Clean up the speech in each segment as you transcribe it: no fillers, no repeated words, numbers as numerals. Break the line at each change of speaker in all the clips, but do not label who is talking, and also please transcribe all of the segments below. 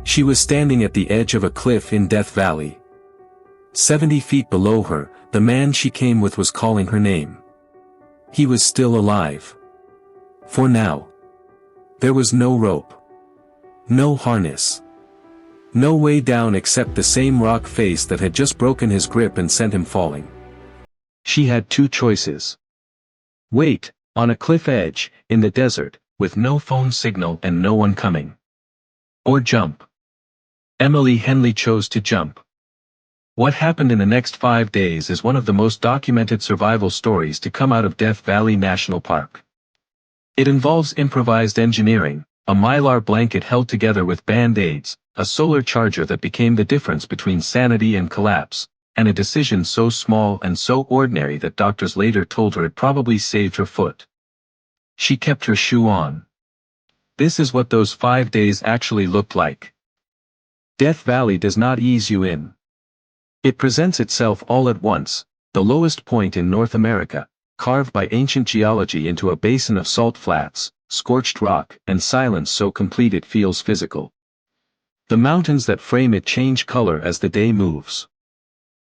She was standing at the edge of a cliff in Death Valley. 70 feet below her, the man she came with was calling her name. He was still alive. For now. There was no rope. No harness. No way down except the same rock face that had just broken his grip and sent him falling. She had two choices. Wait, on a cliff edge, in the desert, with no phone signal and no one coming. Or jump. Emily Henle chose to jump. What happened in the next 5 days is one of the most documented survival stories to come out of Death Valley National Park. It involves improvised engineering, a Mylar blanket held together with band-aids, a solar charger that became the difference between sanity and collapse, and a decision so small and so ordinary that doctors later told her it probably saved her foot. She kept her shoe on. This is what those 5 days actually looked like. Death Valley does not ease you in. It presents itself all at once, the lowest point in North America, carved by ancient geology into a basin of salt flats, scorched rock, and silence so complete it feels physical. The mountains that frame it change color as the day moves.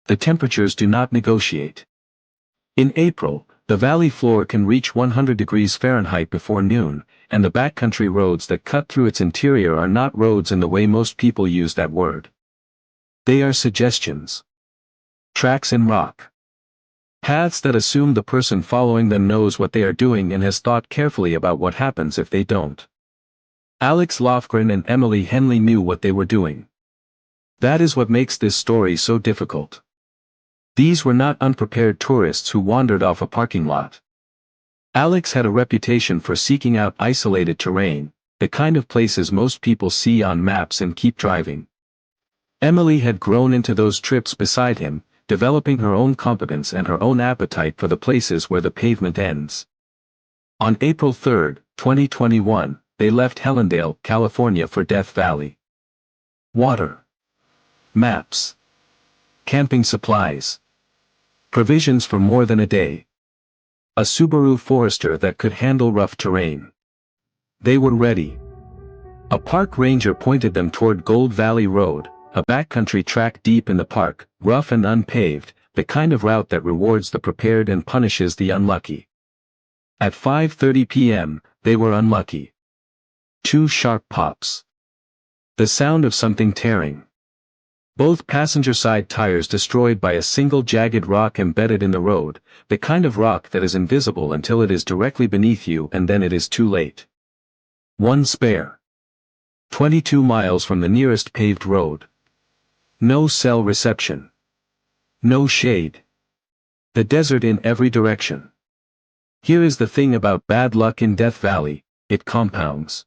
The temperatures do not negotiate. In April, the valley floor can reach 100 degrees Fahrenheit before noon, and the backcountry roads that cut through its interior are not roads in the way most people use that word. They are suggestions. Tracks in rock. Paths that assume the person following them knows what they are doing and has thought carefully about what happens if they don't. Alex Lofgren and Emily Henle knew what they were doing. That is what makes this story so difficult. These were not unprepared tourists who wandered off a parking lot. Alex had a reputation for seeking out isolated terrain, the kind of places most people see on maps and keep driving. Emily had grown into those trips beside him, developing her own competence and her own appetite for the places where the pavement ends. On April 3, 2021, they left Helendale, California for Death Valley. Water. Maps. Camping supplies. Provisions for more than a day. A Subaru Forester that could handle rough terrain. They were ready. A park ranger pointed them toward Gold Valley Road, a backcountry track deep in the park, rough and unpaved, the kind of route that rewards the prepared and punishes the unlucky. At 5:30 p.m., they were unlucky. 2 sharp pops. The sound of something tearing. Both passenger side tires destroyed by a single jagged rock embedded in the road, the kind of rock that is invisible until it is directly beneath you and then it is too late. 1 spare. 22 miles from the nearest paved road. No cell reception. No shade. The desert in every direction. Here is the thing about bad luck in Death Valley, it compounds.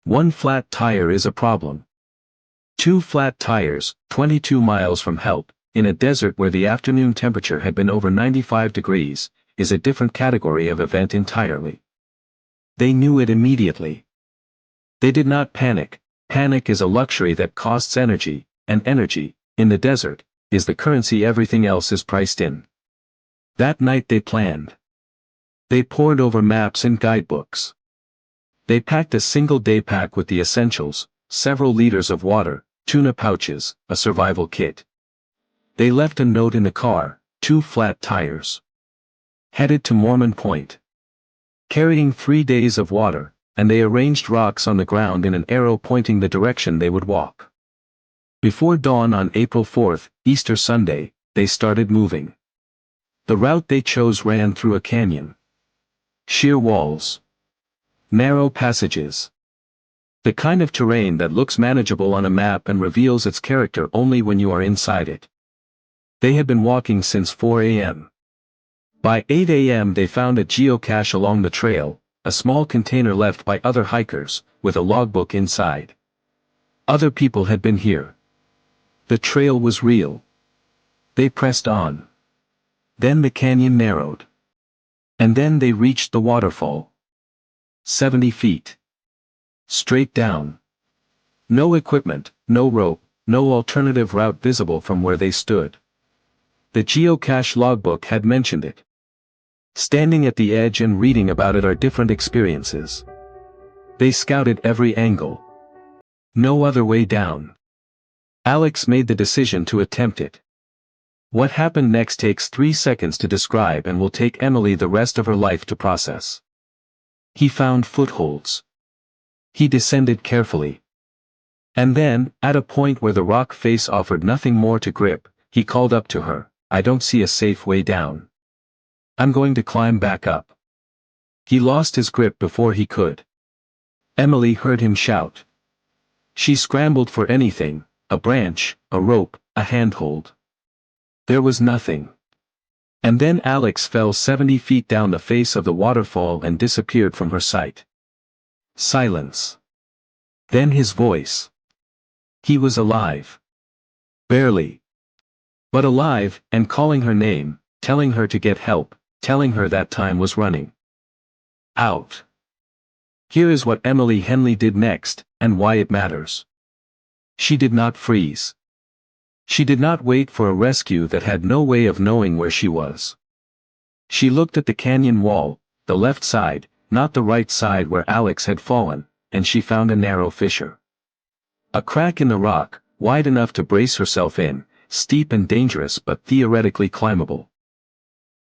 1 flat tire is a problem. 2 flat tires, 22 miles from help, in a desert where the afternoon temperature had been over 95 degrees, is a different category of event entirely. They knew it immediately. They did not panic. Panic is a luxury that costs energy, and energy, in the desert, is the currency everything else is priced in. That night they planned. They pored over maps and guidebooks. They packed a single day pack with the essentials, several liters of water, tuna pouches, a survival kit. They left a note in the car, 2 flat tires. Headed to Mormon Point. Carrying 3 days of water, and they arranged rocks on the ground in an arrow pointing the direction they would walk. Before dawn on April 4, Easter Sunday, they started moving. The route they chose ran through a canyon. Sheer walls. Narrow passages. The kind of terrain that looks manageable on a map and reveals its character only when you are inside it. They had been walking since 4 a.m. By 8 a.m. they found a geocache along the trail, a small container left by other hikers, with a logbook inside. Other people had been here. The trail was real. They pressed on. Then the canyon narrowed. And then they reached the waterfall. 70 feet. Straight down. No equipment, no rope, no alternative route visible from where they stood. The geocache logbook had mentioned it. Standing at the edge and reading about it are different experiences. They scouted every angle. No other way down. Alex made the decision to attempt it. What happened next takes 3 seconds to describe and will take Emily the rest of her life to process. He found footholds. He descended carefully. And then, at a point where the rock face offered nothing more to grip, he called up to her, "I don't see a safe way down. I'm going to climb back up." He lost his grip before he could. Emily heard him shout. She scrambled for anything, a branch, a rope, a handhold. There was nothing. And then Alex fell 70 feet down the face of the waterfall and disappeared from her sight. Silence. Then his voice. He was alive. Barely. But alive, and calling her name, telling her to get help, telling her that time was running out. Here is what Emily Henle did next, and why it matters. She did not freeze. She did not wait for a rescue that had no way of knowing where she was. She looked at the canyon wall, the left side, not the right side where Alex had fallen, and she found a narrow fissure. A crack in the rock, wide enough to brace herself in, steep and dangerous but theoretically climbable.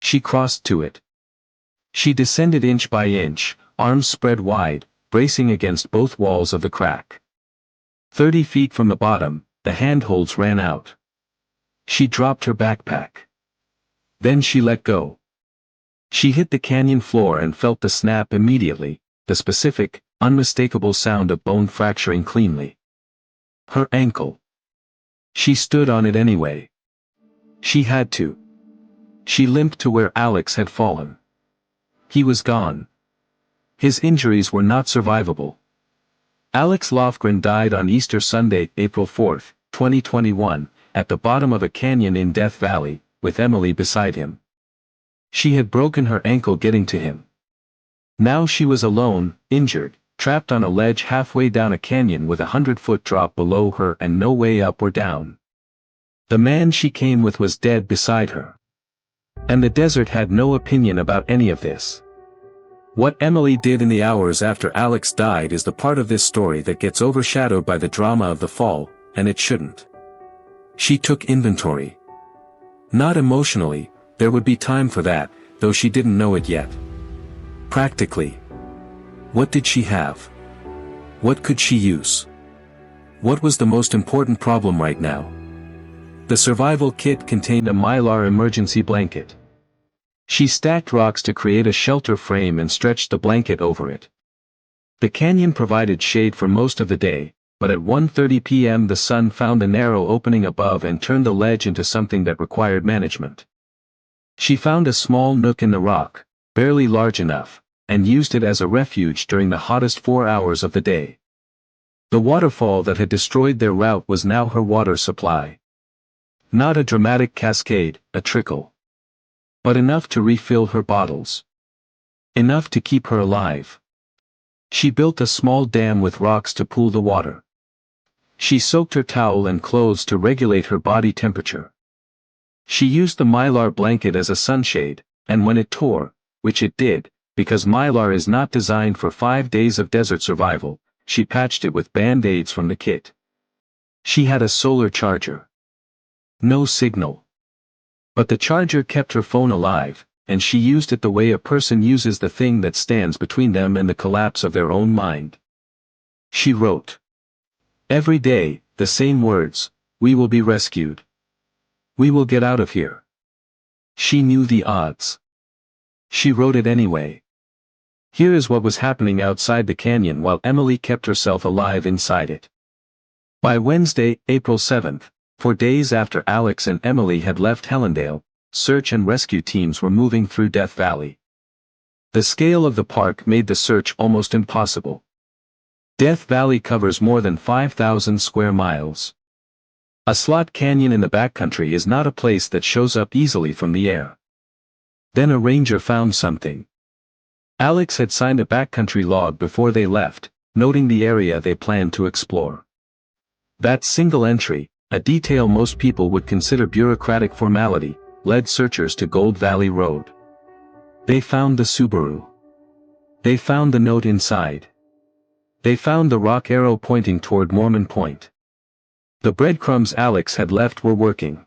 She crossed to it. She descended inch by inch, arms spread wide, bracing against both walls of the crack. 30 feet from the bottom, the handholds ran out. She dropped her backpack. Then she let go. She hit the canyon floor and felt the snap immediately, the specific, unmistakable sound of bone fracturing cleanly. Her ankle. She stood on it anyway. She had to. She limped to where Alex had fallen. He was gone. His injuries were not survivable. Alex Lofgren died on Easter Sunday, April 4, 2021, at the bottom of a canyon in Death Valley, with Emily beside him. She had broken her ankle getting to him. Now she was alone, injured, trapped on a ledge halfway down a canyon with a 100-foot drop below her and no way up or down. The man she came with was dead beside her. And the desert had no opinion about any of this. What Emily did in the hours after Alex died is the part of this story that gets overshadowed by the drama of the fall, and it shouldn't. She took inventory. Not emotionally, there would be time for that, though she didn't know it yet. Practically. What did she have? What could she use? What was the most important problem right now? The survival kit contained a Mylar emergency blanket. She stacked rocks to create a shelter frame and stretched the blanket over it. The canyon provided shade for most of the day, but at 1:30 p.m. the sun found a narrow opening above and turned the ledge into something that required management. She found a small nook in the rock, barely large enough, and used it as a refuge during the hottest 4 hours of the day. The waterfall that had destroyed their route was now her water supply. Not a dramatic cascade, a trickle. But enough to refill her bottles. Enough to keep her alive. She built a small dam with rocks to pool the water. She soaked her towel and clothes to regulate her body temperature. She used the Mylar blanket as a sunshade, and when it tore, which it did, because Mylar is not designed for 5 days of desert survival, she patched it with band-aids from the kit. She had a solar charger. No signal. But the charger kept her phone alive, and she used it the way a person uses the thing that stands between them and the collapse of their own mind. She wrote. Every day, the same words, "We will be rescued. We will get out of here." She knew the odds. She wrote it anyway. Here is what was happening outside the canyon while Emily kept herself alive inside it. By Wednesday, April 7th, 4 days after Alex and Emily had left Hellendale, search and rescue teams were moving through Death Valley. The scale of the park made the search almost impossible. Death Valley covers more than 5,000 square miles. A slot canyon in the backcountry is not a place that shows up easily from the air. Then a ranger found something. Alex had signed a backcountry log before they left, noting the area they planned to explore. That single entry, a detail most people would consider bureaucratic formality, led searchers to Gold Valley Road. They found the Subaru. They found the note inside. They found the rock arrow pointing toward Mormon Point. The breadcrumbs Alex had left were working.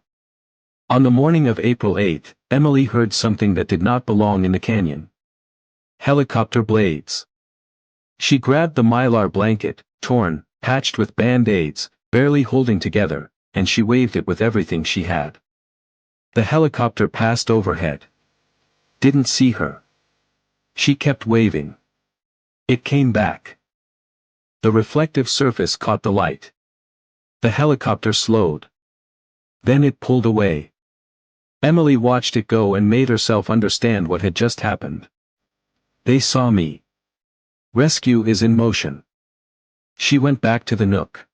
On the morning of April 8, Emily heard something that did not belong in the canyon. Helicopter blades. She grabbed the Mylar blanket, torn, patched with band-aids, barely holding together, and she waved it with everything she had. The helicopter passed overhead. Didn't see her. She kept waving. It came back. The reflective surface caught the light. The helicopter slowed. Then it pulled away. Emily watched it go and made herself understand what had just happened. They saw me. Rescue is in motion. She went back to the nook.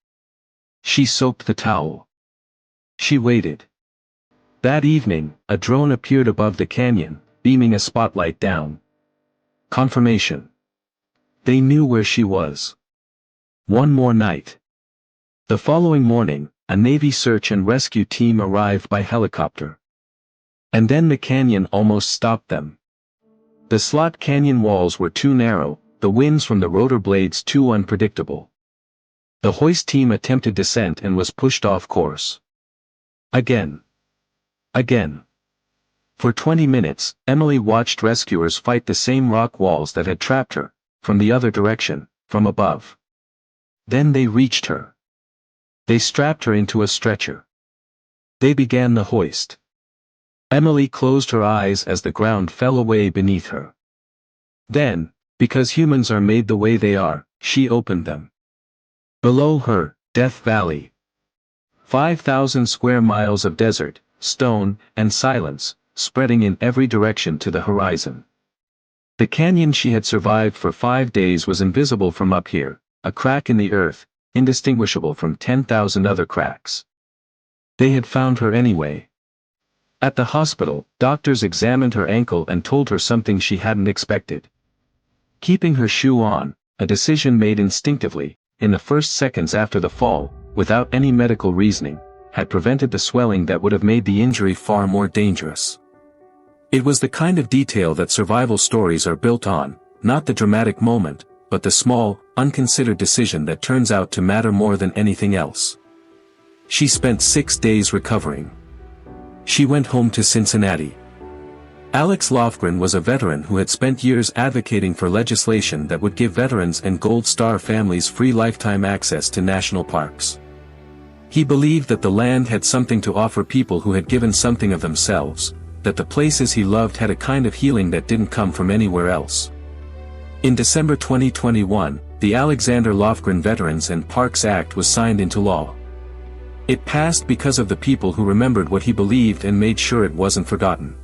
She soaked the towel. She waited. That evening, a drone appeared above the canyon, beaming a spotlight down. Confirmation. They knew where she was. One more night. The following morning, a Navy search and rescue team arrived by helicopter. And then the canyon almost stopped them. The slot canyon walls were too narrow, the winds from the rotor blades too unpredictable. The hoist team attempted descent and was pushed off course. Again. Again. For 20 minutes, Emily watched rescuers fight the same rock walls that had trapped her, from the other direction, from above. Then they reached her. They strapped her into a stretcher. They began the hoist. Emily closed her eyes as the ground fell away beneath her. Then, because humans are made the way they are, she opened them. Below her, Death Valley. 5,000 square miles of desert, stone, and silence, spreading in every direction to the horizon. The canyon she had survived for 5 days was invisible from up here, a crack in the earth, indistinguishable from 10,000 other cracks. They had found her anyway. At the hospital, doctors examined her ankle and told her something she hadn't expected. Keeping her shoe on, a decision made instinctively, in the first seconds after the fall, without any medical reasoning, had prevented the swelling that would have made the injury far more dangerous. It was the kind of detail that survival stories are built on, not the dramatic moment, but the small, unconsidered decision that turns out to matter more than anything else. She spent 6 days recovering. She went home to Cincinnati. Alex Lofgren was a veteran who had spent years advocating for legislation that would give veterans and Gold Star families free lifetime access to national parks. He believed that the land had something to offer people who had given something of themselves, that the places he loved had a kind of healing that didn't come from anywhere else. In December 2021, the Alexander Lofgren Veterans and Parks Act was signed into law. It passed because of the people who remembered what he believed and made sure it wasn't forgotten.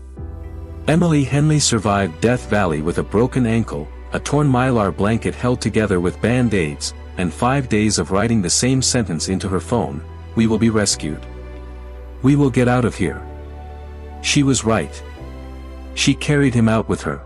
Emily Henle survived Death Valley with a broken ankle, a torn Mylar blanket held together with band-aids, and 5 days of writing the same sentence into her phone: "We will be rescued. We will get out of here." She was right. She carried him out with her.